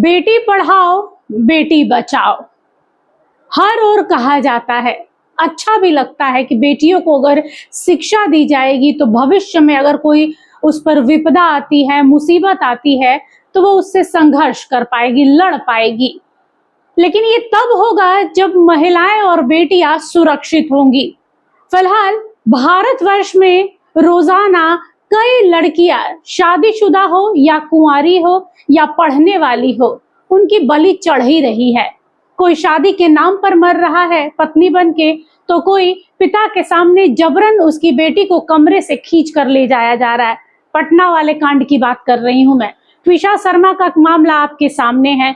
बेटी पढ़ाओ बेटी बचाओ हर ओर कहा जाता है। अच्छा भी लगता है कि बेटियों को अगर शिक्षा दी जाएगी तो भविष्य में अगर कोई उस पर विपदा आती है, मुसीबत आती है, तो वो उससे संघर्ष कर पाएगी, लड़ पाएगी। लेकिन ये तब होगा जब महिलाएं और बेटियां सुरक्षित होंगी। फिलहाल भारतवर्ष में रोजाना कई लड़कियां शादीशुदा हो या कुंवारी हो या पढ़ने वाली हो, उनकी बलि चढ़ ही रही है। कोई शादी के नाम पर मर रहा है पत्नी बन के, तो कोई पिता के सामने जबरन उसकी बेटी को कमरे से खींच कर ले जाया जा रहा है। पटना वाले कांड की बात कर रही हूं मैं। ट्विशा शर्मा का मामला आपके सामने है।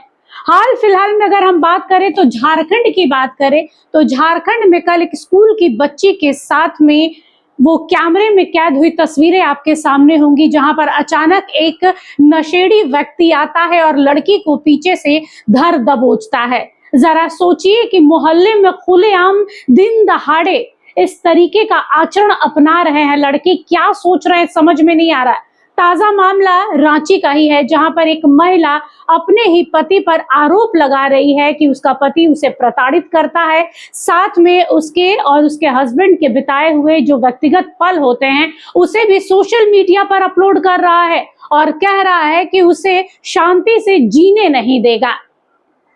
हाल फिलहाल में अगर हम बात करें तो झारखंड की बात करें तो झारखंड में कल एक स्कूल की बच्ची के साथ में वो कैमरे में कैद हुई तस्वीरें आपके सामने होंगी, जहां पर अचानक एक नशेड़ी व्यक्ति आता है और लड़की को पीछे से धर दबोचता है। जरा सोचिए कि मोहल्ले में खुलेआम दिन दहाड़े इस तरीके का आचरण अपना रहे हैं लड़के, क्या सोच रहे हैं समझ में नहीं आ रहा है। ताजा मामला रांची का ही है, जहां पर एक महिला अपने ही पति पर आरोप लगा रही है कि उसका पति उसे प्रताड़ित करता है, साथ में उसके और उसके हस्बैंड के बिताए हुए जो व्यक्तिगत पल होते हैं उसे भी सोशल मीडिया पर अपलोड कर रहा है और कह रहा है कि उसे शांति से जीने नहीं देगा।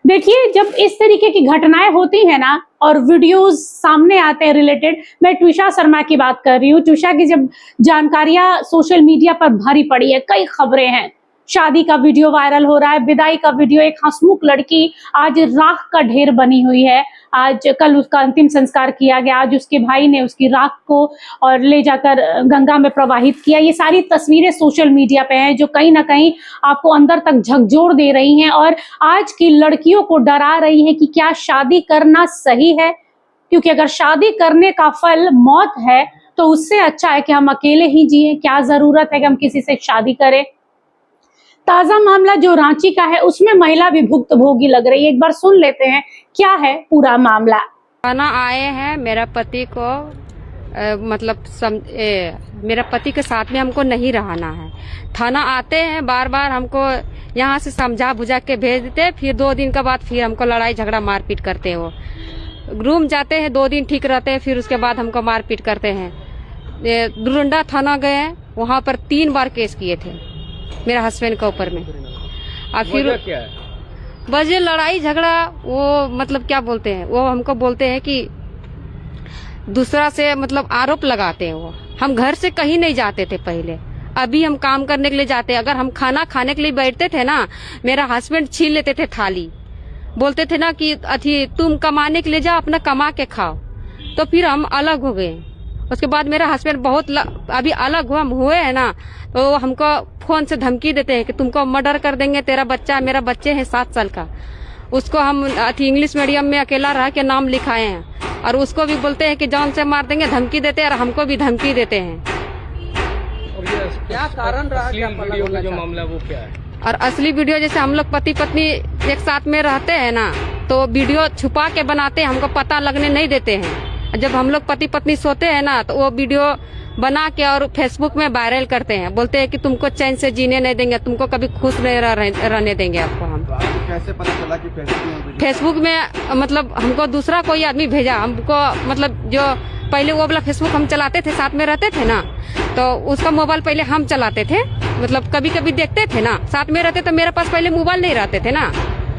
देखिए, जब इस तरीके की घटनाएं होती है ना और वीडियोस सामने आते हैं रिलेटेड, मैं ट्विशा शर्मा की बात कर रही हूँ। ट्विशा की जब जानकारियां सोशल मीडिया पर भरी पड़ी है, कई खबरें हैं। शादी का वीडियो वायरल हो रहा है, विदाई का वीडियो, एक हंसमुख लड़की आज राख का ढेर बनी हुई है। आज कल उसका अंतिम संस्कार किया गया, आज उसके भाई ने उसकी राख को और ले जाकर गंगा में प्रवाहित किया। ये सारी तस्वीरें सोशल मीडिया पे हैं जो कहीं ना कहीं आपको अंदर तक झकझोर दे रही हैं और आज की लड़कियों को डरा रही हैं कि क्या शादी करना सही है। क्योंकि अगर शादी करने का फल मौत है तो उससे अच्छा है कि हम अकेले ही जिए। क्या जरूरत है कि हम किसी से शादी करें। ताजा मामला जो रांची का है उसमें महिला भी भुक्तभोगी लग रही है। एक बार सुन लेते हैं क्या है पूरा मामला। थाना आए हैं, मेरा पति को मेरा पति के साथ में हमको नहीं रहना है। थाना आते हैं, बार बार हमको यहाँ से समझा बुझा के भेज देते, फिर 2 दिन के बाद फिर हमको लड़ाई झगड़ा मारपीट करते हैं। वो रूम जाते हैं, 2 दिन ठीक रहते हैं, फिर उसके बाद हमको मारपीट करते हैं। डुरंडा थाना गए, वहाँ पर 3 बार केस किए थे मेरा हस्बैंड के ऊपर में। और फिर क्या है? वजह लड़ाई झगड़ा, वो मतलब क्या बोलते हैं, वो हमको बोलते हैं कि दूसरा से मतलब आरोप लगाते हैं। वो हम घर से कहीं नहीं जाते थे पहले, अभी हम काम करने के लिए जाते हैं। अगर हम खाना खाने के लिए बैठते थे ना, मेरा हस्बैंड छीन लेते थे थाली, बोलते थे ना कि अथी तुम कमाने के लिए जाओ, अपना कमा के खाओ। तो फिर हम अलग हो गए। उसके बाद मेरा हस्बैंड बहुत अभी अलग हुए हैं ना, तो हमको फोन से धमकी देते हैं कि तुमको मर्डर कर देंगे, तेरा बच्चा, मेरा बच्चे है 7 साल का, उसको हम इंग्लिश मीडियम में अकेला रह के नाम लिखाए हैं, और उसको भी बोलते हैं कि जान से मार देंगे, धमकी देते हैं और हमको भी धमकी देते हैं। क्या कारण रहा? वीडियो का जो मामला वो क्या है? और असली वीडियो जैसे हम लोग पति पत्नी एक साथ में रहते हैं ना, तो वीडियो छुपा के बनाते हैं, हमको पता लगने नहीं देते हैं। जब हम लोग पति पत्नी सोते हैं ना, तो वो वीडियो बना के और फेसबुक में वायरल करते हैं, बोलते हैं कि तुमको चैन से जीने नहीं देंगे, तुमको कभी खुश नहीं रहने देंगे आपको। हम कैसे पता चला कि फेसबुक में मतलब हमको दूसरा कोई आदमी भेजा, हमको मतलब जो पहले वो वाला फेसबुक हम चलाते थे, साथ में रहते थे ना, तो उसका मोबाइल पहले हम चलाते थे, मतलब कभी कभी देखते थे ना, साथ में रहते, तो मेरे पास पहले मोबाइल नहीं रहते थे ना।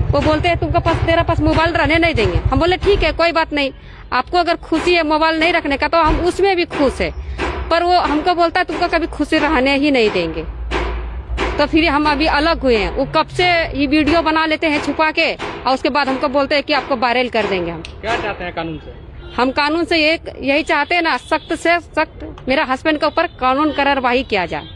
वो बोलते हैं तुमको पास, तेरा पास मोबाइल रहने नहीं देंगे। हम बोले ठीक है, कोई बात नहीं, आपको अगर खुशी है मोबाइल नहीं रखने का तो हम उसमें भी खुश है, पर वो हमको बोलता है तुमको कभी खुशी रहने ही नहीं देंगे। तो फिर हम अभी अलग हुए हैं। वो कब से ये वीडियो बना लेते हैं छुपा के, और उसके बाद हमको बोलते हैं कि आपको वायरल कर देंगे। हम क्या चाहते हैं कानून से? हम कानून से यही चाहते हैं ना, सख्त से सख्त मेरा हस्बैंड के ऊपर कानून कार्रवाई किया जाए।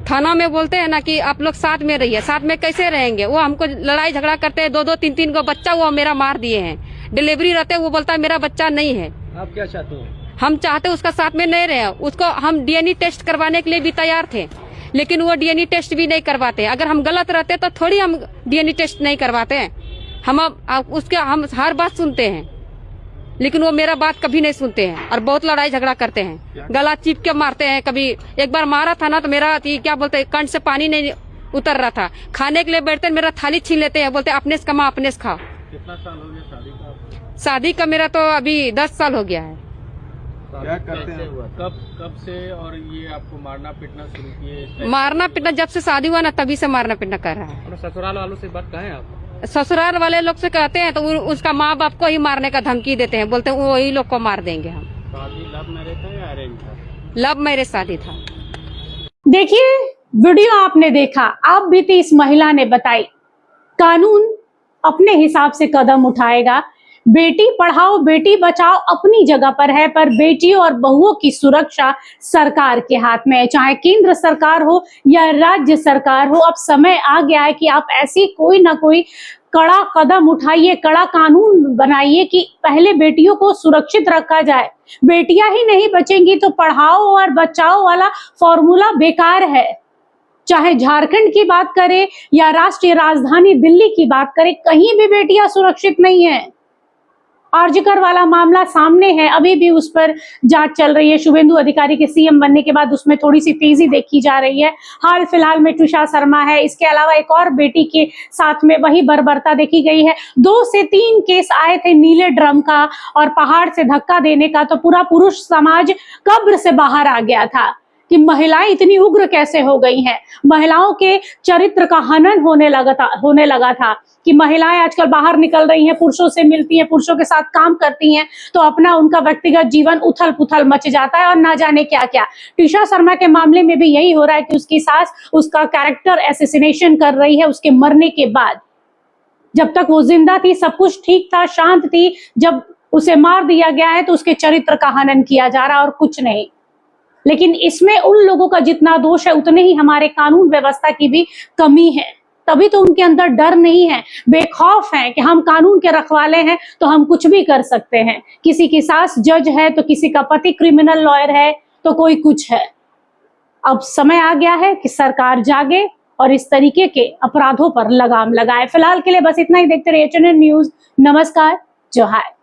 थाना में बोलते हैं ना कि आप लोग साथ में रहिए, साथ में कैसे रहेंगे? वो हमको लड़ाई झगड़ा करते हैं, 2-2, 3-3 को बच्चा वो मेरा मार दिए हैं। डिलीवरी रहते वो बोलता है मेरा बच्चा नहीं है। आप क्या चाहते हो? हम चाहते उसका साथ में नहीं रहे। उसको हम डीएनए टेस्ट करवाने के लिए भी तैयार थे, लेकिन वो डीएनए टेस्ट भी नहीं करवाते। अगर हम गलत रहते तो थोड़ी हम डीएनए टेस्ट नहीं करवाते। हम उसके हम हर बात सुनते हैं, लेकिन वो मेरा बात कभी नहीं सुनते हैं और बहुत लड़ाई झगड़ा करते हैं, गला चिप के मारते हैं। कभी एक बार मारा था ना, तो मेरा क्या बोलते हैं, कंठ से पानी नहीं उतर रहा था। खाने के लिए बैठते मेरा थाली छीन लेते हैं, बोलते अपने से कमा अपने से खाओ। कितना साल हो गया शादी का? शादी का मेरा तो अभी 10 साल हो गया है। क्या करते हैं? कब से और ये आपको मारना पीटना शुरू किए? मारना पीटना जब से शादी हुआ ना तभी से मारना पीटना कर रहा है। और ससुराल वालों से बात कहें आप? ससुराल वाले लोग से कहते हैं तो उसका माँ बाप को ही मारने का धमकी देते हैं, बोलते हैं वही लोग को मार देंगे हम। शादी लव मैरिज था या अरेंज था? लव मैरिज शादी था। देखिए, वीडियो आपने देखा, आप बीती इस महिला ने बताई, कानून अपने हिसाब से कदम उठाएगा। बेटी पढ़ाओ बेटी बचाओ अपनी जगह पर है, पर बेटियों और बहुओं की सुरक्षा सरकार के हाथ में है, चाहे केंद्र सरकार हो या राज्य सरकार हो। अब समय आ गया है कि आप ऐसी कोई ना कोई कड़ा कदम उठाइए, कड़ा कानून बनाइए कि पहले बेटियों को सुरक्षित रखा जाए। बेटियां ही नहीं बचेंगी तो पढ़ाओ और बचाओ वाला फॉर्मूला बेकार है। चाहे झारखंड की बात करें या राष्ट्रीय राजधानी दिल्ली की बात करें, कहीं भी बेटियां सुरक्षित नहीं है। आरजीकर वाला मामला सामने है, अभी भी उस पर जांच चल रही है। शुभेंदु अधिकारी के सीएम बनने के बाद उसमें थोड़ी सी तेजी देखी जा रही है। हाल फिलहाल में ट्विशा शर्मा है, इसके अलावा एक और बेटी के साथ में वही बर्बरता देखी गई है। 2 से 3 केस आए थे नीले ड्रम का और पहाड़ से धक्का देने का, तो पूरा पुरुष समाज कब्र से बाहर आ गया था कि महिलाएं इतनी उग्र कैसे हो गई हैं। महिलाओं के चरित्र का हनन होने लगा था कि महिलाएं आजकल बाहर निकल रही हैं, पुरुषों से मिलती हैं, पुरुषों के साथ काम करती हैं, तो अपना उनका व्यक्तिगत जीवन उथल पुथल मच जाता है और ना जाने क्या क्या। ट्विशा शर्मा के मामले में भी यही हो रहा है कि उसकी सास उसका कैरेक्टर एसेसिनेशन कर रही है उसके मरने के बाद। जब तक वो जिंदा थी सब कुछ ठीक था, शांत थी, जब उसे मार दिया गया है तो उसके चरित्र का हनन किया जा रहा है और कुछ नहीं। लेकिन इसमें उन लोगों का जितना दोष है उतने ही हमारे कानून व्यवस्था की भी कमी है। तभी तो उनके अंदर डर नहीं है, बेखौफ है कि हम कानून के रखवाले हैं तो हम कुछ भी कर सकते हैं। किसी की सास जज है तो किसी का पति क्रिमिनल लॉयर है तो कोई कुछ है। अब समय आ गया है कि सरकार जागे और इस तरीके के अपराधों पर लगाम लगाए। फिलहाल के लिए बस इतना ही। देखते रहिए HNN न्यूज। नमस्कार, जोहार।